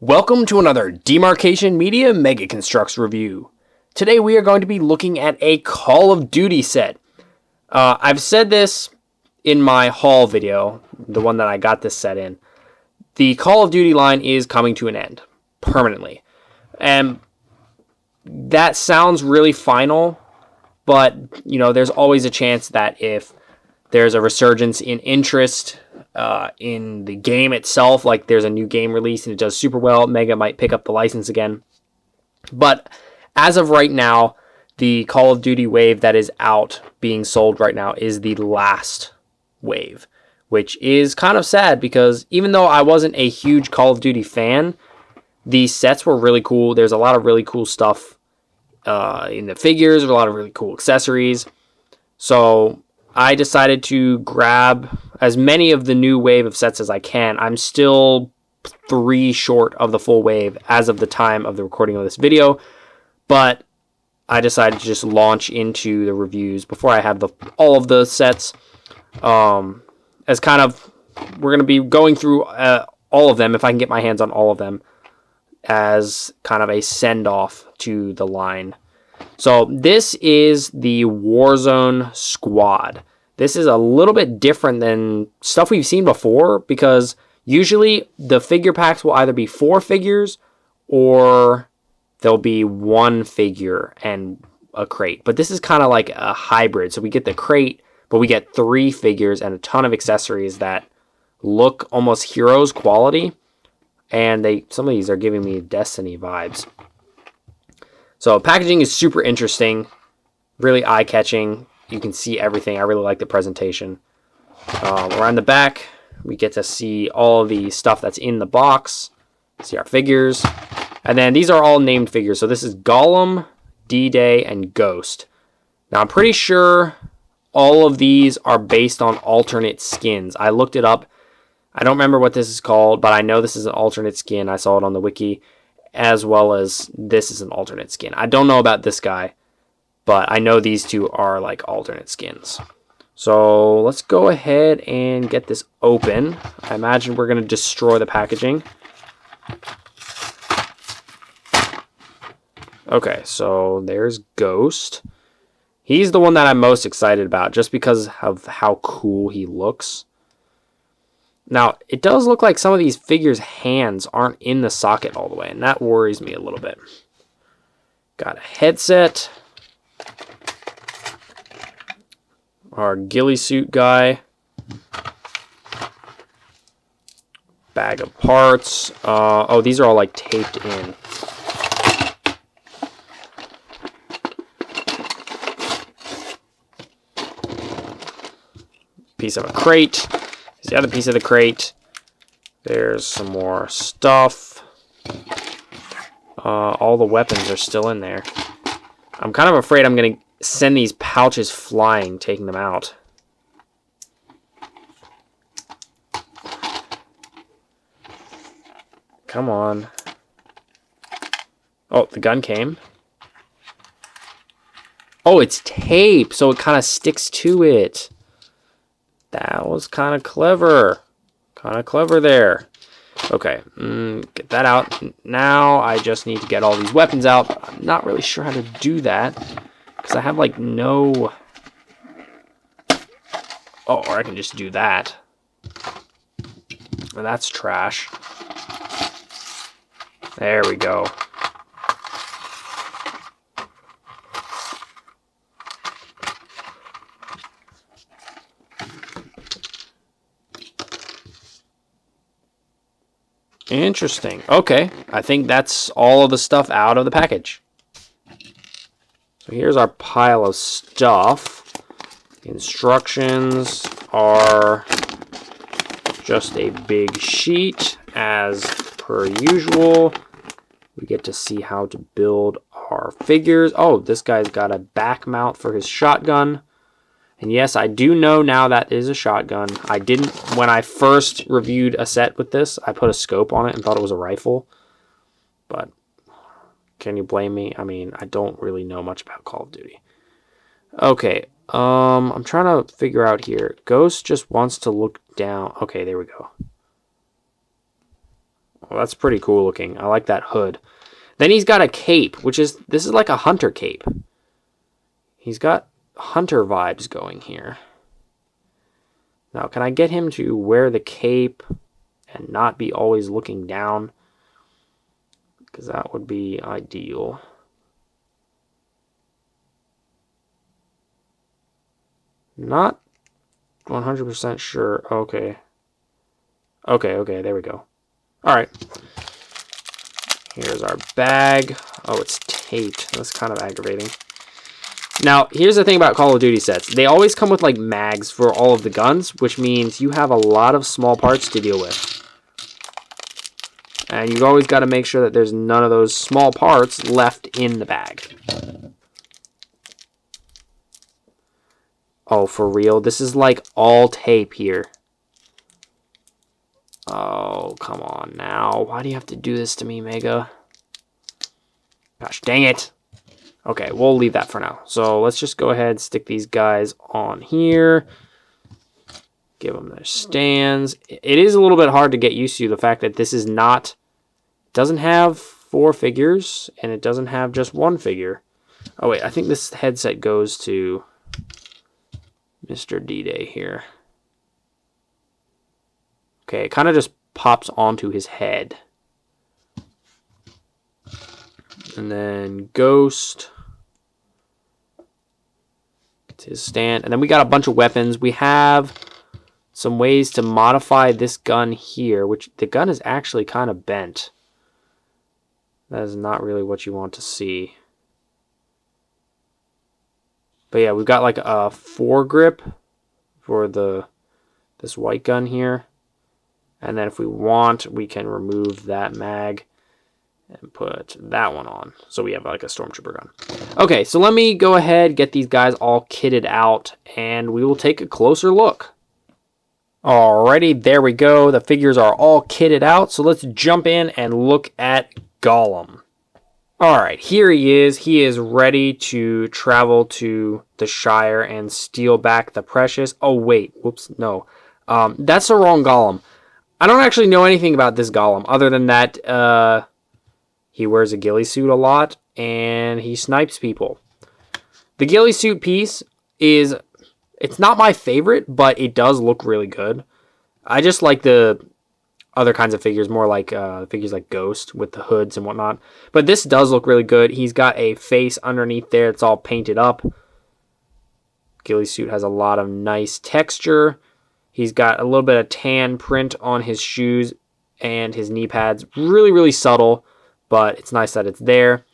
Welcome to another Demarcation Media Mega Construx review. Today we are going to be looking at a Call of Duty set. I've said this in my haul video, the one that I got this set in. The Call of Duty line is coming to an end, permanently. And that sounds really final, but you know, there's always a chance that if there's a resurgence in interest in the game itself, like there's a new game release and it does super well, Mega might pick up the license again. But as of right now, the Call of Duty wave that is out being sold right now is the last wave, which is kind of sad because even though I wasn't a huge Call of Duty fan, these sets were really cool. There's a lot of really cool stuff in the figures, there's a lot of really cool accessories. So I decided to grab as many of the new wave of sets as I can. I'm still 3 short of the full wave as of the time of the recording of this video, but I decided to just launch into the reviews before I have all of the sets. As kind of, we're going to be going through all of them, if I can get my hands on all of them, as kind of a send-off to the line. So this is the Warzone squad. This is a little bit different than stuff we've seen before because usually the figure packs will either be 4 figures or there'll be 1 figure and a crate. But this is kind of like a hybrid. So we get the crate, but we get 3 figures and a ton of accessories that look almost Heroes quality. And some of these are giving me Destiny vibes. So packaging is super interesting, really eye-catching. You can see everything. I really like the presentation. Around the back, we get to see all of the stuff that's in the box. See our figures. And then these are all named figures. So this is Golem, DDay, and Ghost. Now I'm pretty sure all of these are based on alternate skins. I looked it up. I don't remember what this is called, but I know this is an alternate skin. I saw it on the wiki, as well as this is an alternate skin. I don't know about this guy, but I know these two are like alternate skins. So let's go ahead and get this open. I imagine we're going to destroy the packaging. Okay, so there's Ghost. He's the one that I'm most excited about just because of how cool he looks. Now, it does look like some of these figures' hands aren't in the socket all the way, and that worries me a little bit. Got a headset. Our ghillie suit guy. Bag of parts. Oh, these are all like taped in. Piece of a crate. Here's the other piece of the crate. There's some more stuff. All the weapons are still in there. I'm kind of afraid I'm going to send these pouches flying, taking them out. Come on. Oh, the gun came. Oh, it's tape, so it kind of sticks to it. That was kind of clever. Kind of clever there. Okay, get that out. Now I just need to get all these weapons out. I'm not really sure how to do that because I have like no... Oh, or I can just do that. Well, that's trash. There we go. Interesting. Okay, I think that's all of the stuff out of the package. So here's our pile of stuff. The instructions are just a big sheet as per usual. We get to see how to build our figures. Oh, this guy's got a back mount for his shotgun. And yes, I do know now that is a shotgun. I didn't, when I first reviewed a set with this, I put a scope on it and thought it was a rifle. But can you blame me? I mean, I don't really know much about Call of Duty. Okay, I'm trying to figure out here. Ghost just wants to look down. Okay, there we go. Well, that's pretty cool looking. I like that hood. Then he's got a cape, this is like a hunter cape. He's got hunter vibes going here. Now, can I get him to wear the cape and not be always looking down? Because that would be ideal. Not 100% sure. Okay. Okay, there we go. Alright. Here's our bag. Oh, it's taped. That's kind of aggravating. Now, here's the thing about Call of Duty sets. They always come with, like, mags for all of the guns, which means you have a lot of small parts to deal with. And you've always got to make sure that there's none of those small parts left in the bag. Oh, for real? This is, like, all tape here. Oh, come on now. Why do you have to do this to me, Mega? Gosh, dang it. Okay, we'll leave that for now. So let's just go ahead and stick these guys on here. Give them their stands. It is a little bit hard to get used to the fact that this is not... doesn't have 4 figures, and it doesn't have just 1 figure. Oh, wait, I think this headset goes to Mr. DDay here. Okay, it kind of just pops onto his head. And then Ghost. It's his stand. And then we got a bunch of weapons. We have some ways to modify this gun here, which the gun is actually kind of bent. That is not really what you want to see. But yeah, we've got like a foregrip for this white gun here. And then if we want, we can remove that mag and put that one on. So we have like a Stormtrooper gun. Okay, so let me go ahead, get these guys all kitted out, and we will take a closer look. Alrighty, there we go. The figures are all kitted out. So let's jump in and look at Gollum. Alright, here he is. He is ready to travel to the Shire and steal back the precious. Oh, wait. Whoops, no. That's the wrong Gollum. I don't actually know anything about this Gollum other than that he wears a ghillie suit a lot and he snipes people. The ghillie suit piece is, it's not my favorite, but it does look really good. I just like the other kinds of figures, more like figures like Ghost with the hoods and whatnot. But this does look really good. He's got a face underneath there. It's all painted up. Ghillie suit has a lot of nice texture. He's got a little bit of tan print on his shoes and his knee pads. Really, really subtle, but it's nice that it's there.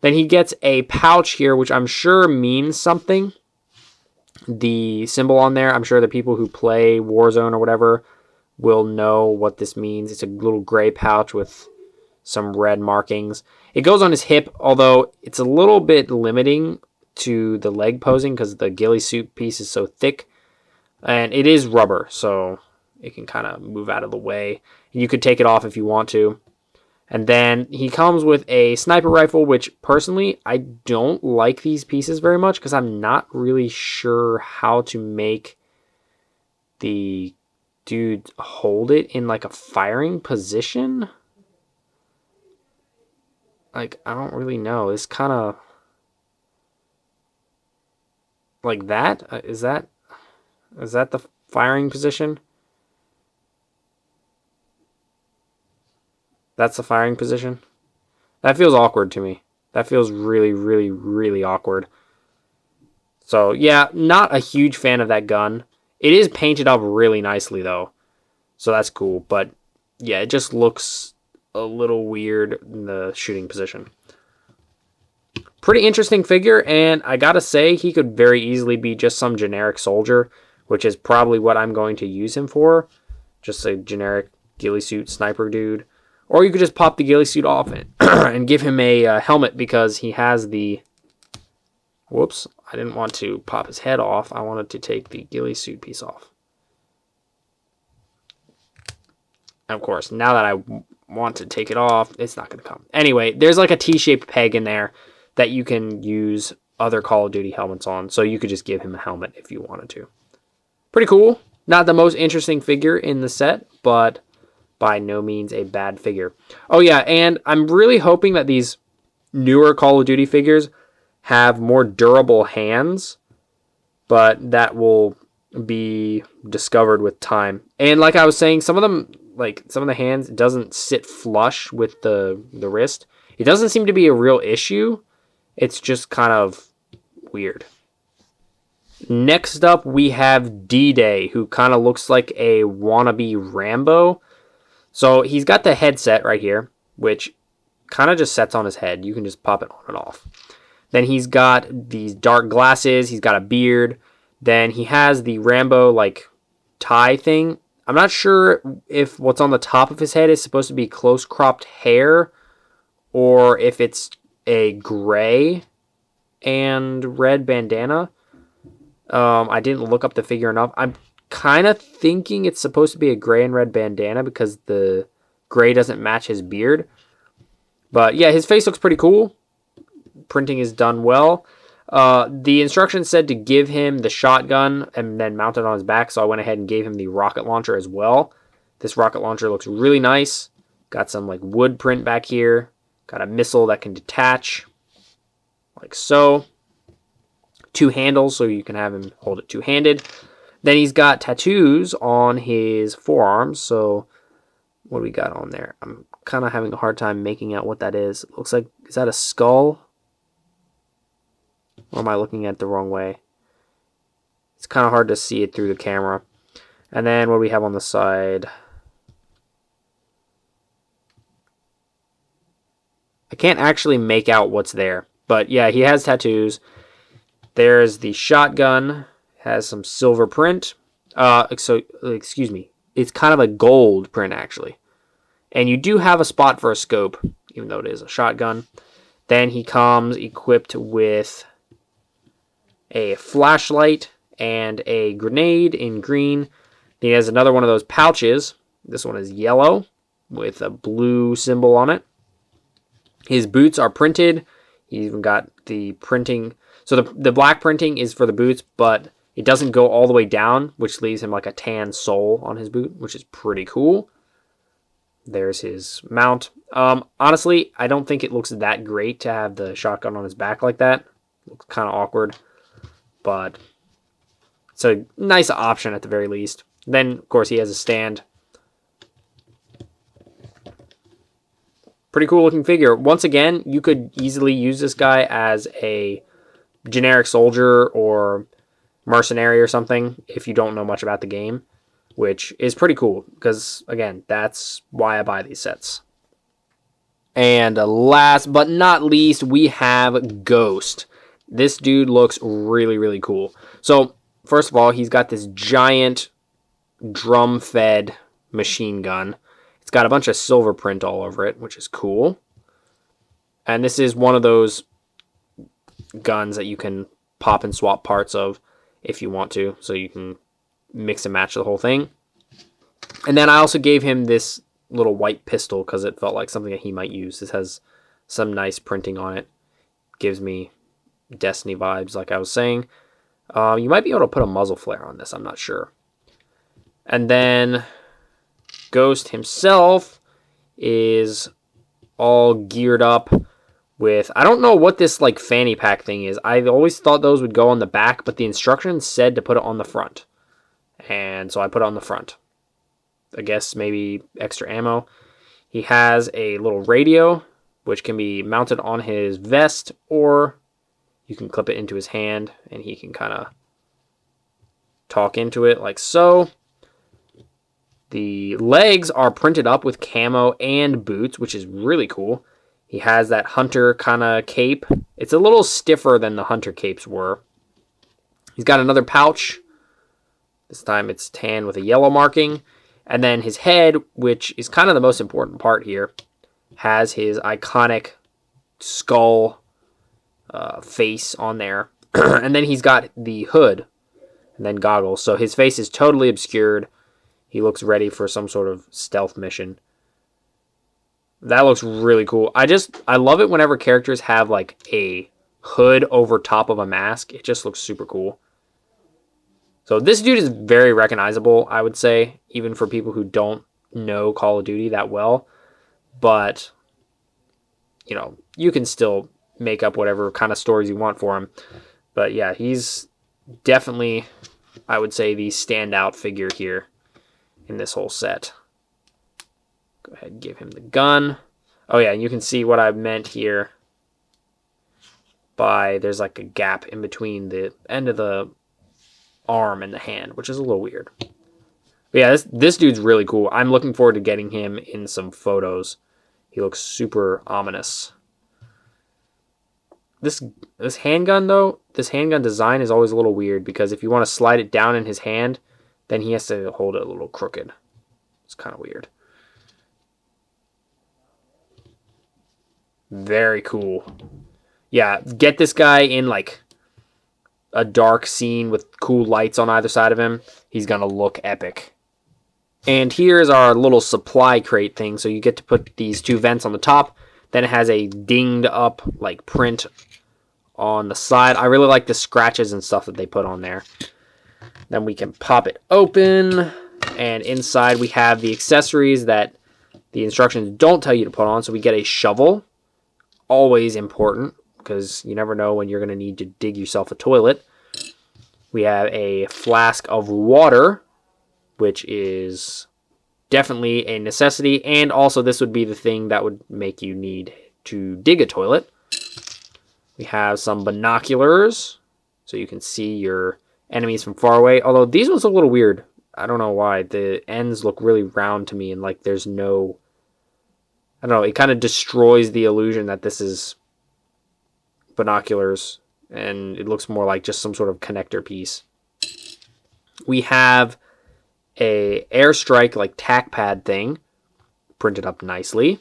Then he gets a pouch here, which I'm sure means something. The symbol on there, I'm sure the people who play Warzone or whatever will know what this means. It's a little gray pouch with some red markings. It goes on his hip, although it's a little bit limiting to the leg posing because the ghillie suit piece is so thick. And it is rubber, so it can kind of move out of the way. You could take it off if you want to. And then he comes with a sniper rifle, which personally, I don't like these pieces very much because I'm not really sure how to make the dude hold it in like a firing position. Like, I don't really know. It's kind of like that. Is that the firing position? That's the firing position? That feels awkward to me. That feels really, really, really awkward. So, yeah, not a huge fan of that gun. It is painted up really nicely, though. So that's cool. But, yeah, it just looks a little weird in the shooting position. Pretty interesting figure, and I gotta say, he could very easily be just some generic soldier, which is probably what I'm going to use him for. Just a generic ghillie suit sniper dude. Or you could just pop the ghillie suit off and give him a helmet because he has the... Whoops, I didn't want to pop his head off. I wanted to take the ghillie suit piece off. And of course, now that I want to take it off, it's not going to come. Anyway, there's like a T-shaped peg in there that you can use other Call of Duty helmets on. So you could just give him a helmet if you wanted to. Pretty cool. Not the most interesting figure in the set, but by no means a bad figure. Oh yeah, and I'm really hoping that these newer Call of Duty figures have more durable hands, but that will be discovered with time. And like I was saying, some of them, like some of the hands, doesn't sit flush with the wrist. It doesn't seem to be a real issue. It's just kind of weird. Next up, we have DDay, who kind of looks like a wannabe Rambo. So he's got the headset right here, which kind of just sets on his head. You can just pop it on and off. Then he's got these dark glasses. He's got a beard. Then he has the Rambo like tie thing. I'm not sure if what's on the top of his head is supposed to be close cropped hair or if it's a gray and red bandana. I didn't look up the figure enough. I'm kind of thinking it's supposed to be a gray and red bandana because the gray doesn't match his beard. But yeah, his face looks pretty cool. Printing is done well. The instructions said to give him the shotgun and then mount it on his back, so I went ahead and gave him the rocket launcher as well. This rocket launcher looks really nice. Got some like wood print back here. Got a missile that can detach, like so. 2 handles, so you can have him hold it two-handed. Then he's got tattoos on his forearms, so what do we got on there? I'm kind of having a hard time making out what that is. It looks like, is that a skull? Or am I looking at it the wrong way? It's kind of hard to see it through the camera. And then what do we have on the side? I can't actually make out what's there. But yeah, he has tattoos. There's the shotgun. Has some silver print. Excuse me. It's kind of a gold print, actually. And you do have a spot for a scope, even though it is a shotgun. Then he comes equipped with a flashlight and a grenade in green. Then he has another one of those pouches. This one is yellow with a blue symbol on it. His boots are printed. He even got the printing. So the black printing is for the boots, but it doesn't go all the way down, which leaves him like a tan sole on his boot, which is pretty cool. There's his mount. Honestly, I don't think it looks that great to have the shotgun on his back like that. It looks kind of awkward, but it's a nice option at the very least. Then, of course, he has a stand. Pretty cool looking figure. Once again, you could easily use this guy as a generic soldier or mercenary or something if you don't know much about the game, which is pretty cool because, again, that's why I buy these sets. And last but not least, we have Ghost. This dude looks really, really cool. So, first of all, he's got this giant drum-fed machine gun. It's got a bunch of silver print all over it, which is cool. And this is one of those guns that you can pop and swap parts of if you want to, so you can mix and match the whole thing. And then I also gave him this little white pistol because it felt like something that he might use. This has some nice printing on it. Gives me Destiny vibes, like I was saying. You might be able to put a muzzle flare on this, I'm not sure. And then Ghost himself is all geared up with, I don't know what this like fanny pack thing is. I always thought those would go on the back, but the instructions said to put it on the front. And so I put it on the front. I guess maybe extra ammo. He has a little radio, which can be mounted on his vest, or you can clip it into his hand, and he can kind of talk into it like so. The legs are printed up with camo and boots, which is really cool. He has that hunter kind of cape. It's a little stiffer than the hunter capes were. He's got another pouch. This time it's tan with a yellow marking. And then his head, which is kind of the most important part here, has his iconic skull face on there. And then he's got the hood and then goggles. So his face is totally obscured. He looks ready for some sort of stealth mission. That looks really cool. I love it whenever characters have like a hood over top of a mask. It just looks super cool. So this dude is very recognizable, I would say, even for people who don't know Call of Duty that well, but you know, you can still make up whatever kind of stories you want for him. But yeah, he's definitely, I would say, the standout figure here in this whole set. Go ahead and give him the gun. Oh yeah, and you can see what I meant here by there's like a gap in between the end of the arm and the hand, which is a little weird. But yeah, this dude's really cool. I'm looking forward to getting him in some photos. He looks super ominous. This handgun, though, this handgun design is always a little weird because if you want to slide it down in his hand, then he has to hold it a little crooked. It's kind of weird. Very cool. Yeah, get this guy in like a dark scene with cool lights on either side of him. He's going to look epic. And here's our little supply crate thing. So you get to put these two vents on the top. Then it has a dinged up like print on the side. I really like the scratches and stuff that they put on there. Then we can pop it open. And inside we have the accessories that the instructions don't tell you to put on. So we get a shovel. Always important because you never know when you're going to need to dig yourself a toilet. We have a flask of water, which is definitely a necessity. And also this would be the thing that would make you need to dig a toilet. We have some binoculars so you can see your enemies from far away. Although these ones look a little weird. I don't know why. The ends look really round to me and like there's no... I don't know, it kind of destroys the illusion that this is binoculars, and it looks more like just some sort of connector piece. We have a airstrike like tack pad thing printed up nicely.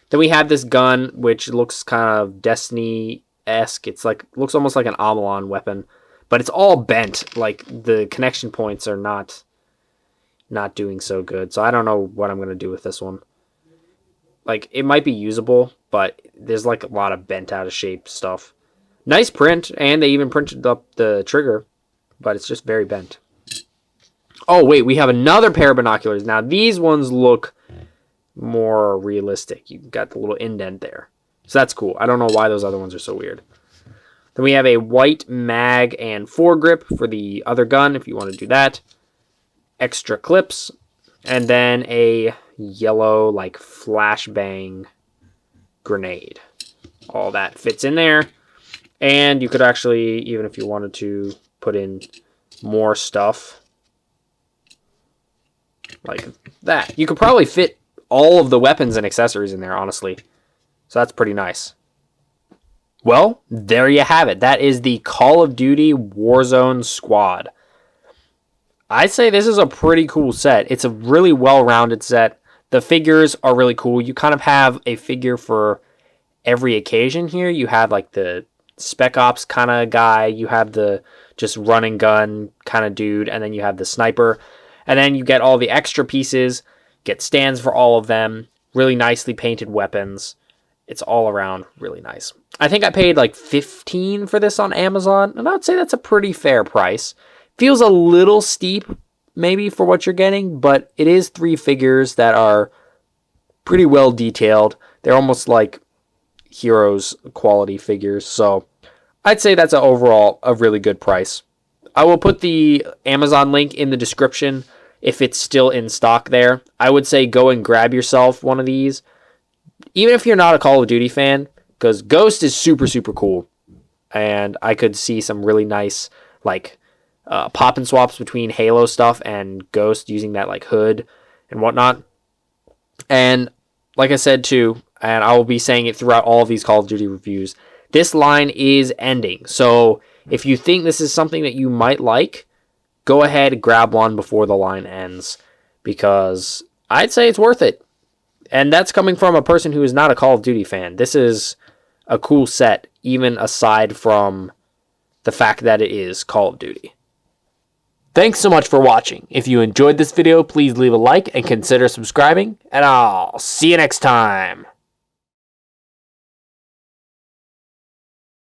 Then we have this gun, which looks kind of Destiny-esque. It's like looks almost like an Amalon weapon, but it's all bent. Like the connection points are not doing so good. So I don't know what I'm going to do with this one. Like, it might be usable, but there's, like, a lot of bent out of shape stuff. Nice print, and they even printed up the trigger, but it's just very bent. Oh, wait, we have another pair of binoculars. Now, these ones look more realistic. You got the little indent there. So that's cool. I don't know why those other ones are so weird. Then we have a white mag and foregrip for the other gun, if you want to do that. Extra clips. And then a yellow like flashbang grenade. All that fits in there. And you could actually, even if you wanted to, put in more stuff like that. You could probably fit all of the weapons and accessories in there, honestly. So that's pretty nice. Well, there you have it. That is the Call of Duty Warzone squad. I'd say this is a pretty cool set. It's a really well-rounded set. The figures are really cool. You kind of have a figure for every occasion here. You have like the Spec Ops kind of guy. You have the just run and gun kind of dude. And then you have the sniper. And then you get all the extra pieces. Get stands for all of them. Really nicely painted weapons. It's all around really nice. I think I paid like $15 for this on Amazon. And I would say that's a pretty fair price. Feels a little steep, maybe, for what you're getting, but it is 3 figures that are pretty well detailed. They're almost like Heroes quality figures, so I'd say that's overall a really good price. I will put the Amazon link in the description if it's still in stock there. I would say go and grab yourself one of these, even if you're not a Call of Duty fan, because Ghost is super, super cool, and I could see some really nice, like, pop and swaps between Halo stuff and Ghost using that like hood and whatnot. And like I said too, and I will be saying it throughout all of these Call of Duty reviews, this line is ending. So if you think this is something that you might like, go ahead and grab one before the line ends, because I'd say it's worth it. And that's coming from a person who is not a Call of Duty fan. This is a cool set, even aside from the fact that it is Call of Duty. Thanks so much for watching. If you enjoyed this video, please leave a like and consider subscribing, and I'll see you next time.